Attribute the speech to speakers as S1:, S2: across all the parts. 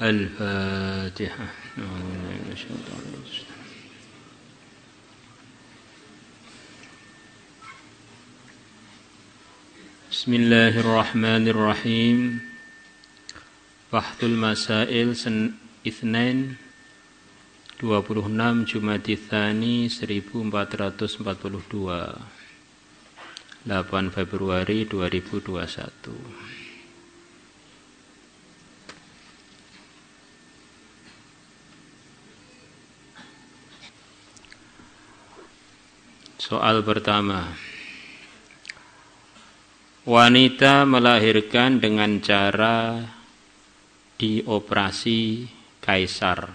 S1: Al-Fatihah. Bismillahirrahmanirrahim. Fathul Masail Itsnain 26 Jumadil Tsani 1442 8 Februari 2021. Soal pertama. Wanita melahirkan dengan cara dioperasi kaisar.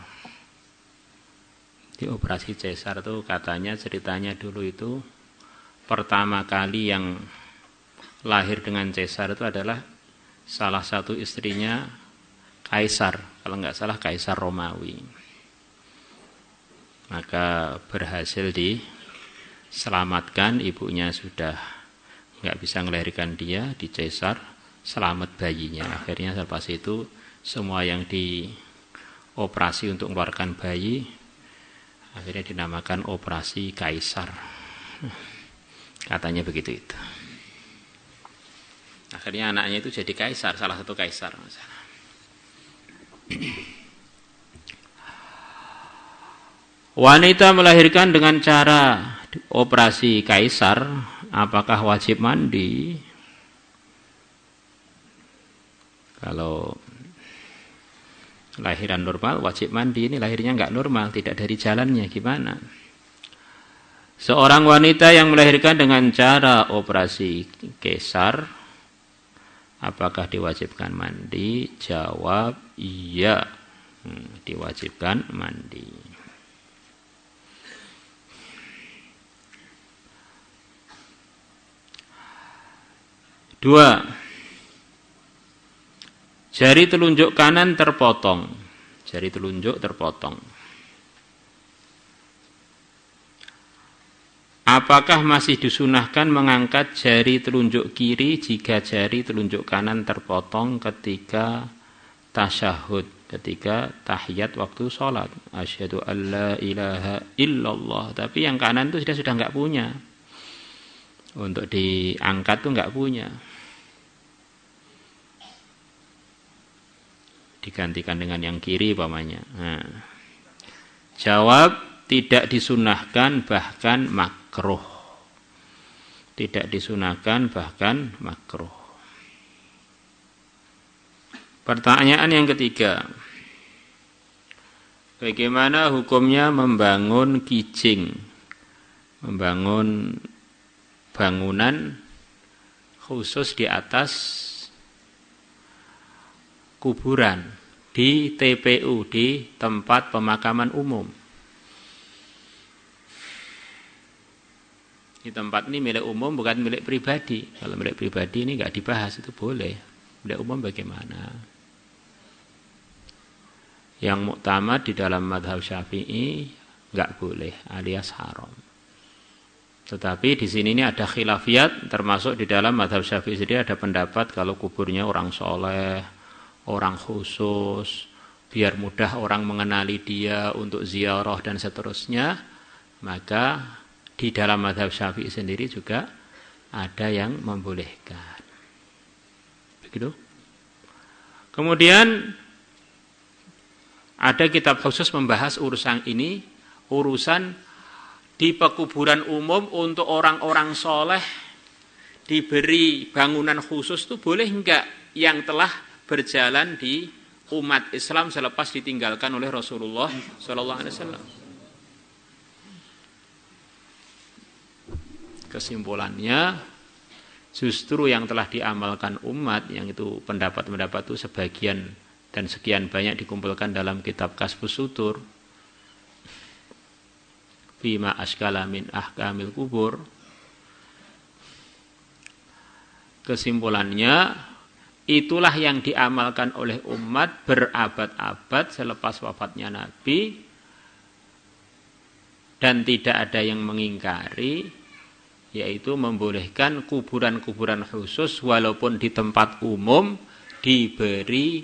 S1: Dioperasi kaisar itu katanya ceritanya dulu itu pertama kali yang lahir dengan kaisar itu adalah salah satu istrinya kaisar, kalau nggak salah kaisar Romawi. Maka berhasil diselamatkan, ibunya sudah nggak bisa melahirkan dia, dicesar, selamat bayinya. Akhirnya lepas itu semua yang dioperasi untuk mengeluarkan bayi akhirnya dinamakan operasi kaisar. Katanya begitu itu. Akhirnya anaknya itu jadi kaisar, salah satu kaisar. Wanita melahirkan dengan cara operasi kaisar, apakah wajib mandi? Kalau lahiran normal wajib mandi, ini lahirnya nggak normal, tidak dari jalannya, gimana? Seorang wanita yang melahirkan dengan cara operasi kaisar, apakah diwajibkan mandi? Jawab iya, diwajibkan mandi. Dua, jari telunjuk kanan terpotong. Jari telunjuk terpotong. Apakah masih disunahkan mengangkat jari telunjuk kiri jika jari telunjuk kanan terpotong ketika tasyahud, ketika tahiyat waktu sholat? Asyhadu an la ilaha illallah. Tapi yang kanan itu sudah nggak punya. Untuk diangkat tuh nggak punya. Digantikan dengan yang kiri umpamanya. Nah. Jawab tidak disunahkan bahkan makruh. Tidak disunahkan bahkan makruh. Pertanyaan yang ketiga. Bagaimana hukumnya membangun kijing? Membangun bangunan khusus di atas kuburan, di TPU, di tempat pemakaman umum. Di tempat ini milik umum, bukan milik pribadi. Kalau milik pribadi ini nggak dibahas, itu boleh. Milik umum bagaimana? Yang muktamad di dalam mazhab Syafi'i nggak boleh, alias haram. Tetapi di sini ini ada khilafiyat, termasuk di dalam mazhab Syafi'i sendiri ada pendapat kalau kuburnya orang soleh, orang khusus, biar mudah orang mengenali dia untuk ziarah dan seterusnya, maka di dalam mazhab Syafi'i sendiri juga ada yang membolehkan. Begitu. Kemudian ada kitab khusus membahas urusan ini, urusan di pekuburan umum untuk orang-orang soleh diberi bangunan khusus itu boleh enggak yang telah berjalan di umat Islam selepas ditinggalkan oleh Rasulullah SAW. Kesimpulannya justru yang telah diamalkan umat, yang itu pendapat-pendapat itu sebagian dan sekian banyak dikumpulkan dalam kitab Kasfus Sutur Fima Ashkala min Ahkamil Kubur. Kesimpulannya itulah yang diamalkan oleh umat berabad-abad selepas wafatnya Nabi, dan tidak ada yang mengingkari yaitu membolehkan kuburan-kuburan khusus walaupun di tempat umum diberi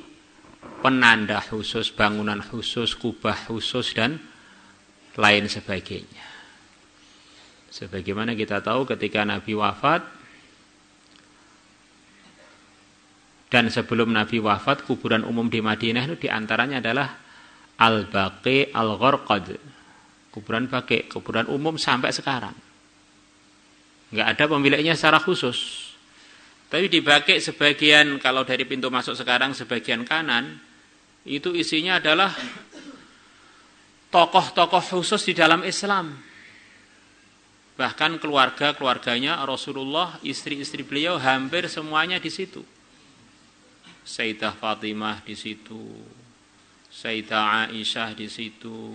S1: penanda khusus, bangunan khusus, kubah khusus dan lain sebagainya. Sebagaimana kita tahu ketika Nabi wafat dan sebelum Nabi wafat, kuburan umum di Madinah itu diantaranya adalah Al-Baqi Al-Gharqad, kuburan Baqi, kuburan umum sampai sekarang. Enggak ada pemiliknya secara khusus. Tapi di Baqi sebagian, kalau dari pintu masuk sekarang sebagian kanan, itu isinya adalah tokoh-tokoh khusus di dalam Islam. Bahkan keluarga-keluarganya Rasulullah, istri-istri beliau hampir semuanya di situ. Sayyidah Fatimah di situ, Sayyidah Aisyah di situ,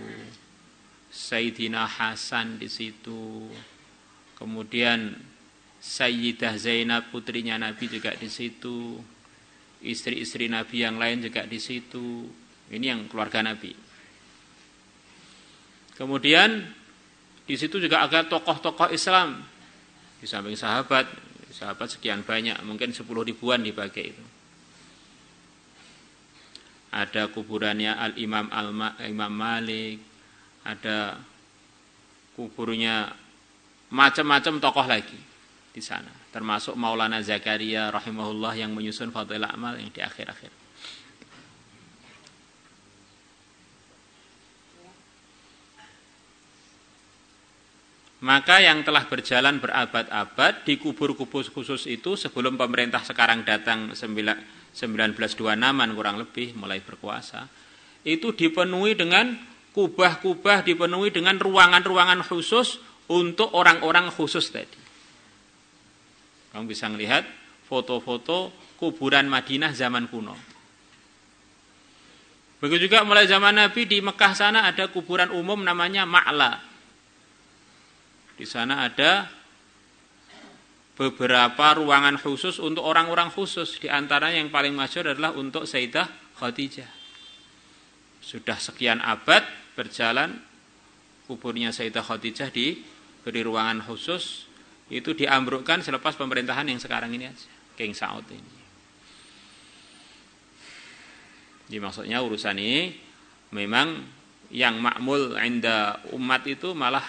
S1: Sayyidina Hasan di situ. Kemudian Sayyidah Zainab putrinya Nabi juga di situ. Istri-istri Nabi yang lain juga di situ. Ini yang keluarga Nabi. Kemudian di situ juga ada tokoh-tokoh Islam. Di samping sahabat sekian banyak, mungkin 10 ribuan dipakai itu. Ada kuburannya Imam Malik, ada kuburnya macam-macam tokoh lagi di sana, termasuk Maulana Zakaria rahimahullah yang menyusun Fadhil Amal yang di akhir-akhir. Maka yang telah berjalan berabad-abad di kubur-kubur khusus itu sebelum pemerintah sekarang datang 1926-an kurang lebih mulai berkuasa, itu dipenuhi dengan kubah-kubah, dipenuhi dengan ruangan-ruangan khusus untuk orang-orang khusus tadi. Kamu bisa melihat foto-foto kuburan Madinah zaman kuno. Begitu juga mulai zaman Nabi di Mekah sana ada kuburan umum namanya Ma'la. Di sana ada beberapa ruangan khusus untuk orang-orang khusus. Di antaranya yang paling masyhur adalah untuk Sayyidah Khadijah. Sudah sekian abad berjalan kuburnya Sayyidah Khadijah diberi ruangan khusus. Itu diambrukkan selepas pemerintahan yang sekarang ini aja, King Saud ini. Jadi maksudnya urusan ini memang yang makmul inda umat itu malah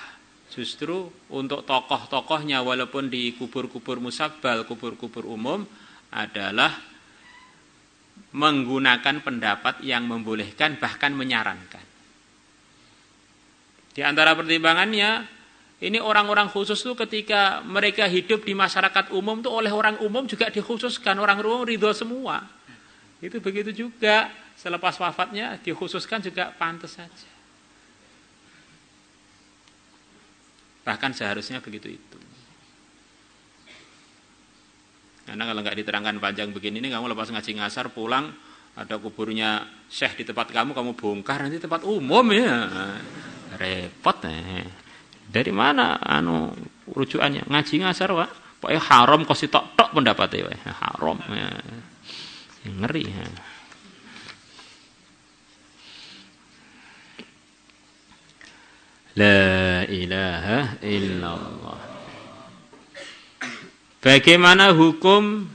S1: justru untuk tokoh-tokohnya walaupun di kubur-kubur musabbal, kubur-kubur umum adalah menggunakan pendapat yang membolehkan bahkan menyarankan. Di antara pertimbangannya, ini orang-orang khusus itu ketika mereka hidup di masyarakat umum itu oleh orang umum juga dikhususkan, orang umum ridho semua. Itu begitu juga selepas wafatnya dikhususkan juga pantas saja. Bahkan seharusnya begitu itu. Karena kalau nggak diterangkan panjang begini, ini kamu lepas ngaji ngasar pulang ada kuburnya Syekh di tempat kamu bongkar nanti tempat umum ya, repot nih. Dari mana rujukannya? Ngaji ngasar Pak. Pokoknya haram kok tok pendapatnya Pak. Haram ya. Ngeri ya. La ilaha illallah. Bagaimana hukum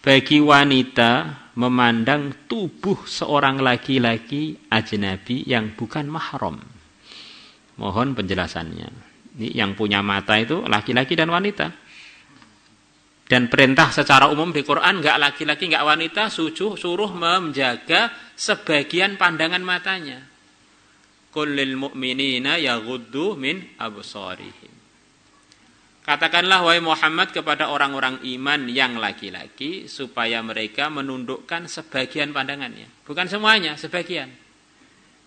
S1: bagi wanita memandang tubuh seorang laki-laki ajnabi yang bukan mahram? Mohon penjelasannya. Ini yang punya mata itu laki-laki dan wanita. Dan perintah secara umum di Quran enggak laki-laki enggak wanita suruh menjaga sebagian pandangan matanya. Kullil mu'minina yaghuddu min absarihim. Katakanlah wahai Muhammad kepada orang-orang iman yang laki-laki supaya mereka menundukkan sebagian pandangannya. Bukan semuanya, sebagian.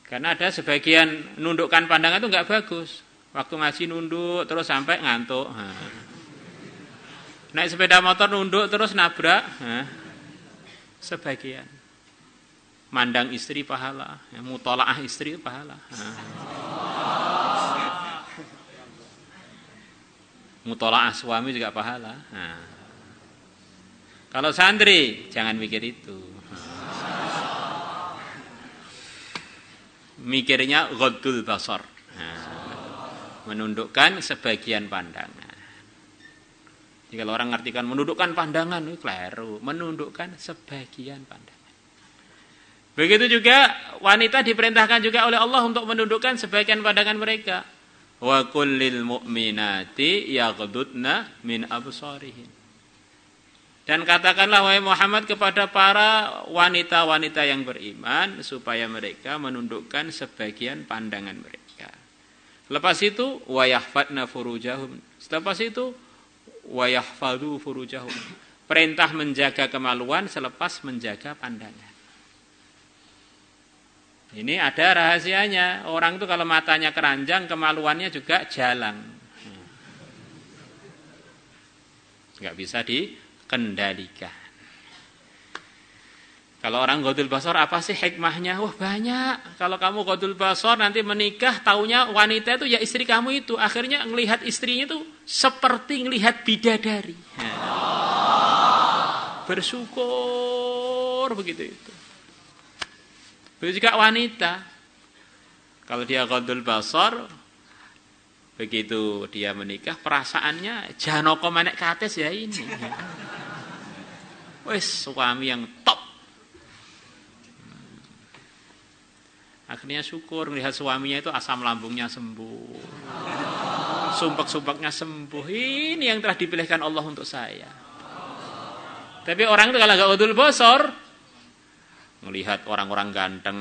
S1: Karena ada sebagian nundukkan pandangan itu enggak bagus. Waktu ngaji nunduk terus sampai ngantuk. Naik sepeda motor nunduk terus nabrak. Sebagian. Mandang istri pahala, mutolaah istri pahala. Mutolaah suami juga pahala. Kalau santri jangan mikir itu. Mikirnya ghaddul basar. Menundukkan sebagian pandangan. Jadi kalau orang ngartikan menundukkan pandangan, itu keliru. Menundukkan sebagian pandangan. Begitu juga wanita diperintahkan juga oleh Allah untuk menundukkan sebagian pandangan mereka. Wa kullil mu'minati yaghdudna min absarihin. Dan katakanlah wahai Muhammad kepada para wanita-wanita yang beriman supaya mereka menundukkan sebagian pandangan mereka. Lepas itu wa yahfadna furujahum. Lepas itu wa yahfadu furujahum. Perintah menjaga kemaluan selepas menjaga pandangan. Ini ada rahasianya. Orang itu kalau matanya keranjang, kemaluannya juga jalang. Enggak bisa dikendalikan. Kalau orang ghodul basar, apa sih hikmahnya? Wah banyak. Kalau kamu ghodul basar nanti menikah, taunya wanita itu ya istri kamu itu. Akhirnya ngelihat istrinya itu seperti ngelihat bidadari. Bersyukur begitu itu. Begitu juga wanita. Kalau dia ghodul basar, begitu dia menikah, perasaannya janoko manek kates ya ini. Wes suami yang top. Akhirnya syukur melihat suaminya itu asam lambungnya sembuh. Sumpek-sumpeknya sembuh. Ini yang telah dipilihkan Allah untuk saya. Tapi orang itu kalau enggak ghodul basar, melihat orang-orang ganteng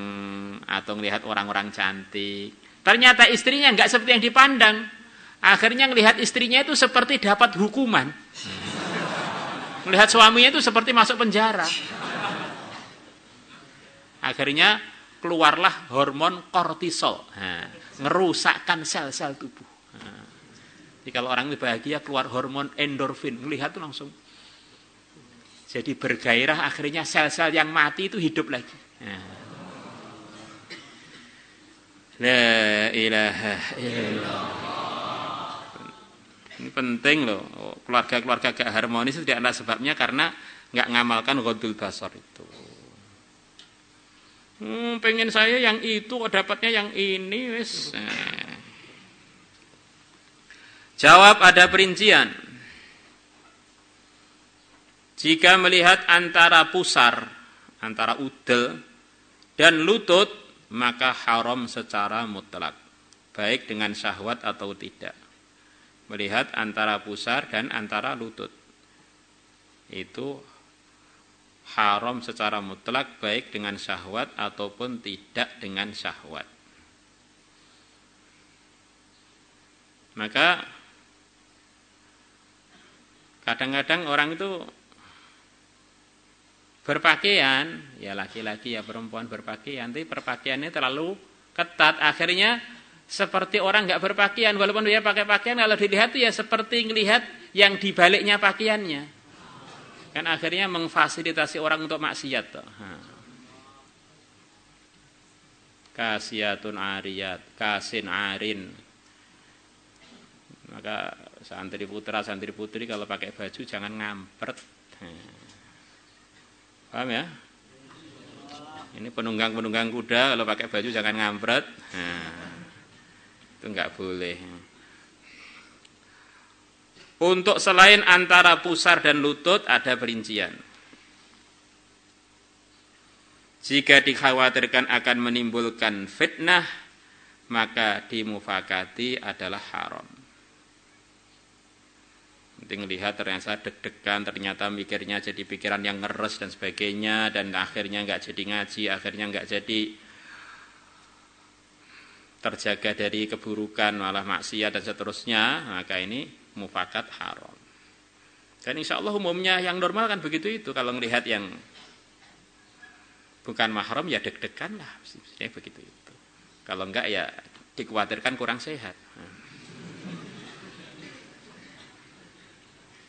S1: atau melihat orang-orang cantik, ternyata istrinya enggak seperti yang dipandang. Akhirnya melihat istrinya itu seperti dapat hukuman. Melihat suaminya itu seperti masuk penjara. Akhirnya keluarlah hormon kortisol, ngerusakkan sel-sel tubuh. Jadi kalau orang itu bahagia keluar hormon endorfin, melihat itu langsung jadi bergairah, akhirnya sel-sel yang mati itu hidup lagi. La ilaha illallah. Ini penting loh. Keluarga-keluarga gak harmonis itu tidak ada sebabnya karena nggak ngamalkan ghodul basar itu. Pengen saya yang itu, dapatnya yang ini, wis. Jawab ada perincian. Jika melihat antara pusar, antara udel dan lutut, maka haram secara mutlak, baik dengan syahwat atau tidak. Melihat antara pusar dan antara lutut, itu haram secara mutlak, baik dengan syahwat ataupun tidak dengan syahwat. Maka kadang-kadang orang itu berpakaian, ya laki-laki ya perempuan berpakaian, tapi perpakaiannya terlalu ketat, akhirnya seperti orang nggak berpakaian, walaupun dia pakai pakaian, kalau dilihat itu ya seperti melihat yang dibaliknya pakaiannya. Kan akhirnya memfasilitasi orang untuk maksiat. Kasiyatun ariyat, kasin arin. Maka santri putra, santri putri kalau pakai baju jangan ngampret. Paham ya? Ini penunggang-penunggang kuda kalau pakai baju jangan ngampret. Itu enggak boleh. Untuk selain antara pusar dan lutut ada perincian. Jika dikhawatirkan akan menimbulkan fitnah, maka dimufakati adalah haram. Penting lihat ternyata deg-degan, ternyata mikirnya jadi pikiran yang ngeres dan sebagainya, dan akhirnya enggak jadi ngaji, akhirnya enggak jadi terjaga dari keburukan, malah maksiat dan seterusnya, maka ini mufakat haram. Dan insya Allah umumnya yang normal kan begitu itu. Kalau melihat yang bukan mahram ya deg-degan lah, mestinya begitu itu. Kalau enggak ya dikhawatirkan kurang sehat.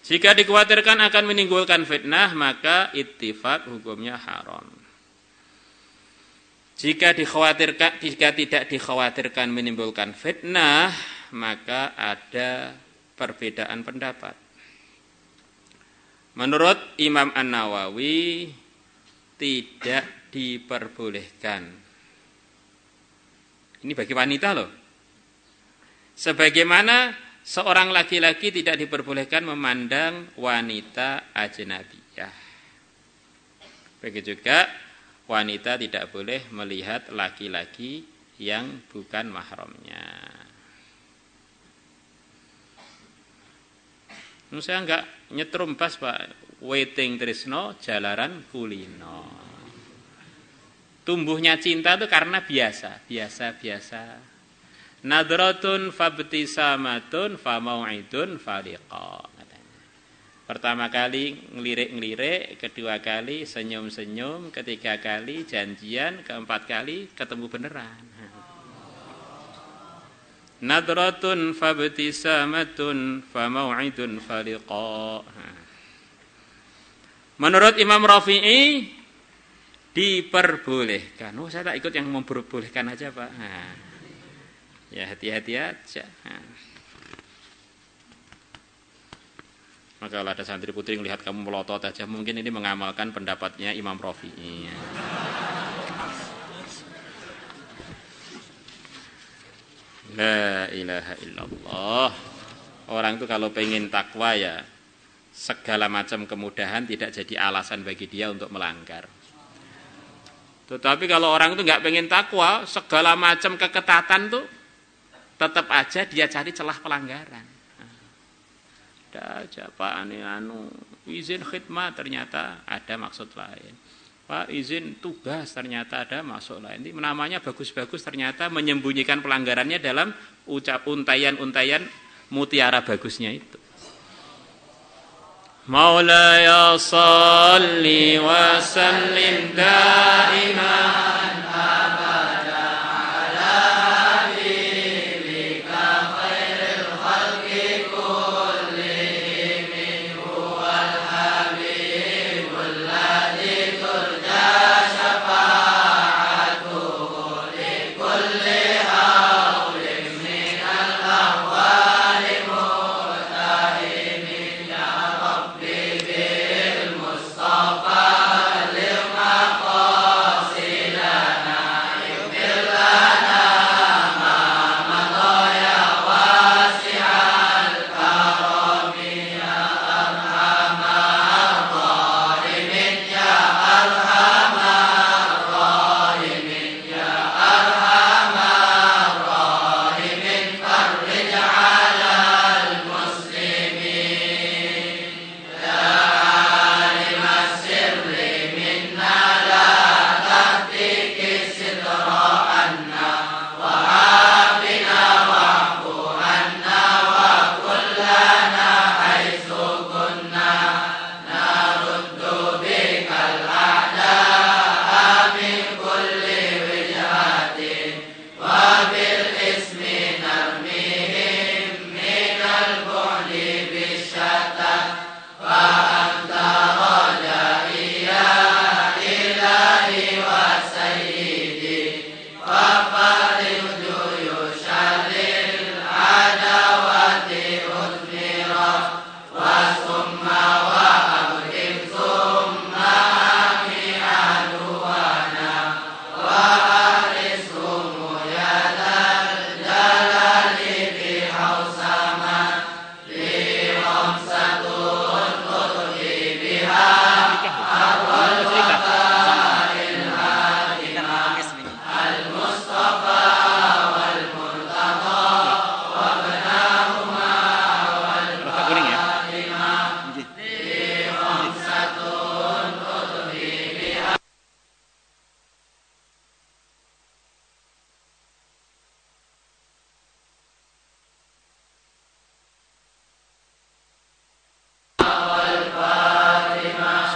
S1: Jika dikhawatirkan akan menimbulkan fitnah, maka ittifaq hukumnya haram. Jika tidak dikhawatirkan menimbulkan fitnah, maka ada perbedaan pendapat. Menurut Imam An-Nawawi tidak diperbolehkan. Ini bagi wanita loh. Sebagaimana seorang laki-laki tidak diperbolehkan memandang wanita ajnabiyah. Begitu juga wanita tidak boleh melihat laki-laki yang bukan mahramnya. Saya enggak nyetrum pas Pak, waiting tresno jalaran kulino. Tumbuhnya cinta itu karena biasa. Nadratun fabtisamatun famau'idun faliqa. Pertama kali ngelirik-ngelirik, kedua kali senyum-senyum, ketiga kali janjian, keempat kali ketemu beneran. Nadratun fabtisamatun famau'idun faliqa. Menurut Imam Rafi'i diperbolehkan. Saya tak ikut yang memperbolehkan aja Pak. Ya hati-hati aja. Maka kalau ada santri putri melihat kamu melotot aja, mungkin ini mengamalkan pendapatnya Imam Rafi'i. La ilaha illallah. Orang itu kalau pengen takwa ya segala macam kemudahan tidak jadi alasan bagi dia untuk melanggar. Tetapi kalau orang itu nggak pengen takwa, segala macam keketatan tuh tetap aja dia cari celah pelanggaran. Ada aja Pak izin khidmat ternyata ada maksud lain. Pak izin tugas ternyata ada maksud lain. Ini namanya bagus-bagus ternyata menyembunyikan pelanggarannya dalam untayan-untayan mutiara bagusnya itu. Maulaya salli wa sallim daiman abada ala habibika khairil khalqi kullihim huwal habibul ladzi turja syafa'atuhu li kulli hawlin minal ahwali mutahimin ya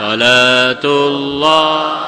S1: Salatullah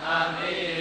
S2: Amin.